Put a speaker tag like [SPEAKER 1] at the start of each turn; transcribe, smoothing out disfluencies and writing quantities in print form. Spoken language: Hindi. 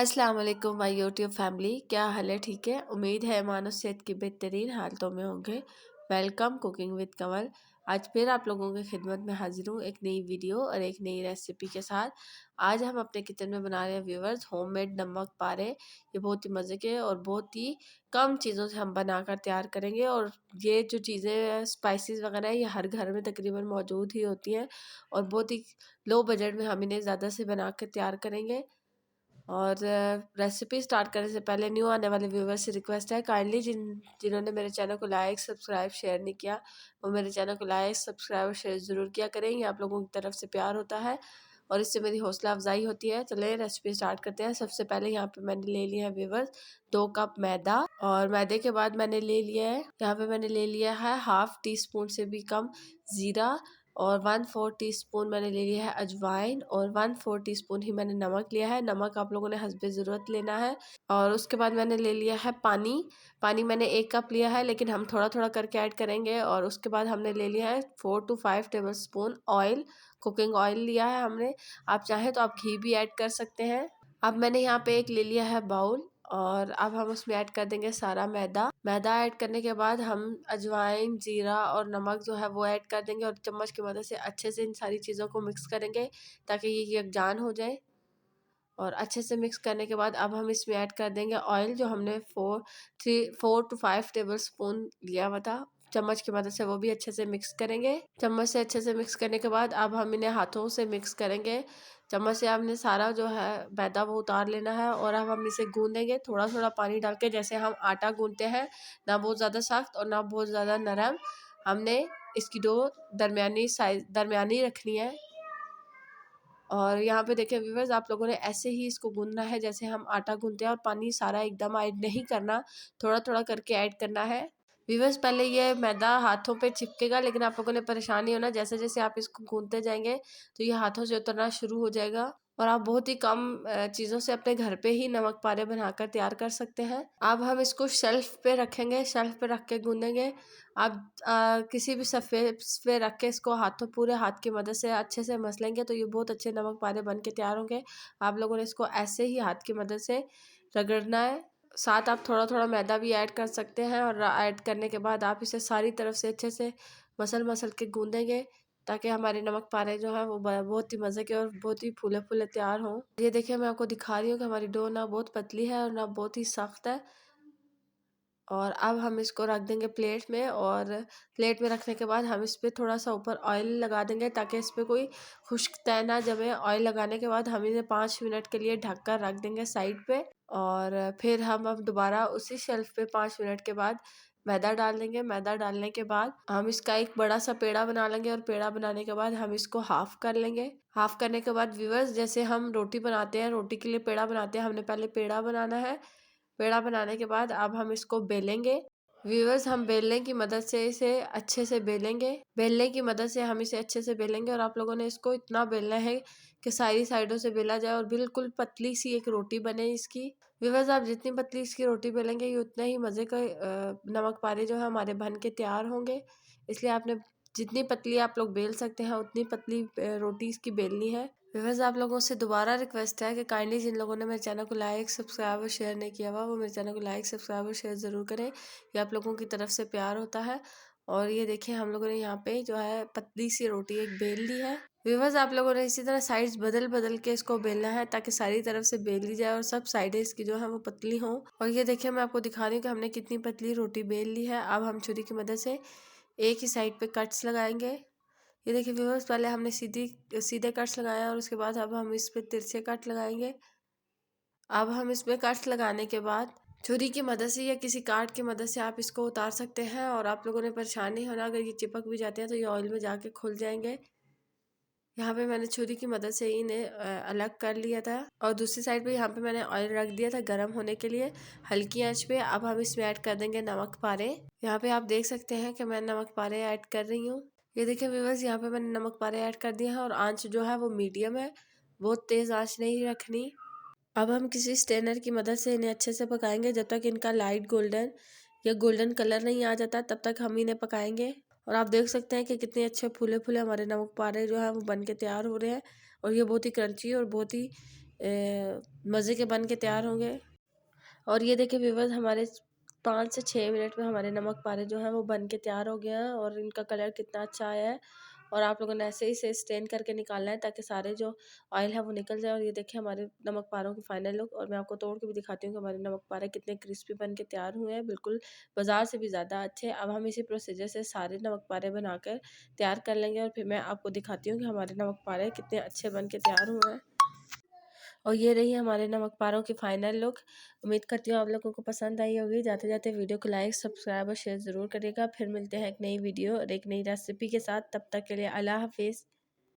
[SPEAKER 1] अस्सलाम वालेकुम माय यूट्यूब फैमिली, क्या हाल है? ठीक है। उम्मीद है मानव सेहत की बेहतरीन हालतों में होंगे। वेलकम कुकिंग विद कमल। आज फिर आप लोगों की खिदमत में हाजिर हूँ एक नई वीडियो और एक नई रेसिपी के साथ। आज हम अपने किचन में बना रहे हैं व्यूवर्स होममेड नमक पारे। ये बहुत ही मज़े के और बहुत ही कम चीज़ों से हम बनाकर तैयार करेंगे। और ये जो चीज़ें स्पाइसेस वगैरह है ये हर घर में तकरीबन मौजूद ही होती हैं और बहुत ही लो बजट में हम इन्हें ज़्यादा से बना कर तैयार करेंगे। और रेसिपी स्टार्ट करने से पहले न्यू आने वाले व्यूवर्स से रिक्वेस्ट है, काइंडली जिन्होंने मेरे चैनल को लाइक सब्सक्राइब शेयर नहीं किया वो मेरे चैनल को लाइक सब्सक्राइब और शेयर ज़रूर किया करें। ये आप लोगों की तरफ से प्यार होता है और इससे मेरी हौसला अफजाई होती है। चले रेसिपी स्टार्ट करते हैं। सबसे पहले यहाँ पे मैंने ले लिया है व्यूवर्स 2 कप मैदा। और मैदे के बाद मैंने ले लिया है, यहाँ पे मैंने ले लिया है हाफ टी स्पून से भी कम ज़ीरा और 1/4 टीस्पून मैंने ले लिया है अजवाइन और 1/4 टीस्पून ही मैंने नमक लिया है। नमक आप लोगों ने हस्बे ज़रूरत लेना है। और उसके बाद मैंने ले लिया है पानी। पानी मैंने 1 कप लिया है लेकिन हम थोड़ा थोड़ा करके ऐड करेंगे। और उसके बाद हमने ले लिया है 4 to 5 table spoon oil, cooking oil लिया है हमने। आप चाहें तो आप घी भी ऐड कर सकते हैं। अब मैंने यहाँ पे एक ले लिया है बाउल और अब हम उसमें ऐड कर देंगे सारा मैदा। मैदा ऐड करने के बाद हम अजवाइन जीरा और नमक जो है वो ऐड कर देंगे और चम्मच की मदद से अच्छे से इन सारी चीज़ों को मिक्स करेंगे ताकि ये यकजान हो जाए। और अच्छे से मिक्स करने के बाद अब हम इसमें ऐड कर देंगे ऑयल जो हमने 4 to 5 टेबल स्पून लिया हुआ था चम्मच की मदद से, वो भी अच्छे से मिक्स करेंगे। चम्मच से अच्छे से मिक्स करने के बाद अब हम इन्हें हाथों से मिक्स करेंगे। चम्मच से हमने सारा जो है मैदा वो उतार लेना है और अब हम इसे गूंदेंगे थोड़ा थोड़ा पानी डाल के, जैसे हम आटा गूंदते हैं, ना बहुत ज़्यादा सख्त और ना बहुत ज़्यादा नरम। हमने इसकी डो दरमियानी रखनी है। और यहाँ पे देखिए व्यूवर्स, आप लोगों ने ऐसे ही इसको गूंदना है जैसे हम आटा गूंदते हैं और पानी सारा एकदम ऐड नहीं करना, थोड़ा थोड़ा करके ऐड करना है। व्यूवर्स, पहले ये मैदा हाथों पे चिपकेगा लेकिन आप लोगों ने परेशान नहीं होना। जैसे जैसे आप इसको गूंदते जाएंगे तो ये हाथों से उतरना शुरू हो जाएगा और आप बहुत ही कम चीज़ों से अपने घर पे ही नमक पारे बनाकर तैयार कर सकते हैं। अब हम इसको शेल्फ पे रखेंगे, शेल्फ पे रख के गूंदेंगे। आप किसी भी सफ़े पे रख के इसको पूरे हाथ की मदद से अच्छे से मसलेंगे तो ये बहुत अच्छे नमक पारे बन के तैयार होंगे। आप लोगों ने इसको ऐसे ही हाथ की मदद से रगड़ना है। साथ आप थोड़ा थोड़ा मैदा भी ऐड कर सकते हैं और ऐड करने के बाद आप इसे सारी तरफ से अच्छे से मसल मसल के गूंदेंगे ताकि हमारे नमक पारे जो है वो बहुत ही मज़े के और बहुत ही फूले फूले तैयार हों। ये देखिए मैं आपको दिखा रही हूँ कि हमारी डो ना बहुत पतली है और ना बहुत ही सख्त है। और अब हम इसको रख देंगे प्लेट में और प्लेट में रखने के बाद हम इस पर थोड़ा सा ऊपर ऑयल लगा देंगे ताकि इस पर कोई खुश्क तय ना जमे। ऑयल लगाने के बाद हम इन्हें 5 मिनट के लिए ढक कर रख देंगे साइड पे। और फिर हम अब दोबारा उसी शेल्फ पे 5 मिनट के बाद मैदा डाल देंगे। मैदा डालने के बाद हम इसका एक बड़ा सा पेड़ा बना लेंगे और पेड़ा बनाने के बाद हम इसको हाफ कर लेंगे। हाफ करने के बाद व्यूवर्स, जैसे हम रोटी बनाते हैं, रोटी के लिए पेड़ा बनाते हैं, हमने पहले पेड़ा बनाना है। पेड़ा बनाने के बाद अब हम इसको बेलेंगे। व्यूअर्स, हम बेलने की मदद से इसे अच्छे से बेलेंगे। बेलने की मदद से हम इसे अच्छे से बेलेंगे और आप लोगों ने इसको इतना बेलना है कि सारी साइडों से बेला जाए और बिल्कुल पतली सी एक रोटी बने इसकी। व्यूअर्स, आप जितनी पतली इसकी रोटी बेलेंगे ये उतना ही मज़े का नमक पारे जो है हमारे बन के तैयार होंगे। इसलिए आपने जितनी पतली आप लोग बेल सकते हैं उतनी पतली रोटी इसकी बेलनी है। व्यूअर्स, आप लोगों से दोबारा रिक्वेस्ट है कि काइंडली जिन लोगों ने मेरे चैनल को लाइक सब्सक्राइब और शेयर नहीं किया हुआ वो मेरे चैनल को लाइक सब्सक्राइब और शेयर ज़रूर करें। ये आप लोगों की तरफ से प्यार होता है। और ये देखिए हम लोगों ने यहाँ पे जो है पतली सी रोटी एक बेल ली है। व्यूअर्स, आप लोगों ने इसी तरह साइड्स बदल बदल के इसको बेलना है ताकि सारी तरफ से बेल ली जाए और सब साइडें इसकी जो है वो पतली हों। और ये देखिए मैं आपको दिखा रही हूँ कि हमने कितनी पतली रोटी बेल ली है। अब हम छुरी की मदद से एक ही साइड पे कट्स लगाएंगे। ये देखिए व्यूअर्स, पहले हमने सीधे कट्स लगाया और उसके बाद अब हम इस पे तिरछे कट लगाएंगे। अब हम इसमें कट्स लगाने के बाद छुरी की मदद से या किसी काट की मदद से आप इसको उतार सकते हैं। और आप लोगों ने परेशान नहीं होना, अगर ये चिपक भी जाते हैं तो ये ऑयल में जाके खुल जाएंगे। यहाँ पे मैंने छुरी की मदद से इन्हें अलग कर लिया था और दूसरी साइड पे यहाँ पे मैंने ऑयल रख दिया था गर्म होने के लिए हल्की आंच पे। अब हम इसमें ऐड कर देंगे नमक पारे। यहाँ पे आप देख सकते हैं कि मैं नमक पारे ऐड कर रही हूँ। ये देखिए व्यूअर्स, यहाँ पे मैंने नमक पारे ऐड कर दिया है और आंच जो है वो मीडियम है, बहुत तेज़ आंच नहीं रखनी। अब हम किसी स्टेनर की मदद से इन्हें अच्छे से पकाएंगे जब तक इनका लाइट गोल्डन या गोल्डन कलर नहीं आ जाता, तब तक हम इन्हें पकाएंगे। और आप देख सकते हैं कि कितने अच्छे फूले फूले हमारे नमक पारे जो है वो बन के तैयार हो रहे हैं और ये बहुत ही क्रंची और बहुत ही मज़े के बन के तैयार होंगे। और ये देखिए व्यूवर्स, हमारे 5 से 6 मिनट में हमारे नमक पारे जो हैं वो बन के तैयार हो गए हैं और इनका कलर कितना अच्छा आया है। और आप लोगों ने ऐसे ही इसे स्टेन करके निकालना है ताकि सारे जो ऑयल है वो निकल जाए। और ये देखिए हमारे नमक पारों की फाइनल लुक। और मैं आपको तोड़ के भी दिखाती हूँ कि हमारे नमक पारे कितने क्रिस्पी बन के तैयार हुए हैं, बिल्कुल बाजार से भी ज़्यादा अच्छे। अब हम इसी प्रोसीजर से सारे नमक पारे बनाकर तैयार कर लेंगे और फिर मैं आपको दिखाती हूँ कि हमारे नमक पारे कितने अच्छे बन के तैयार हुए हैं। और ये रही हमारे नमक पारों की फाइनल लुक। उम्मीद करती हूँ आप लोगों को पसंद आई होगी। जाते जाते वीडियो को लाइक, सब्सक्राइब और शेयर ज़रूर करिएगा। फिर मिलते हैं एक नई वीडियो और एक नई रेसिपी के साथ। तब तक के लिए अल्लाह हाफिज़।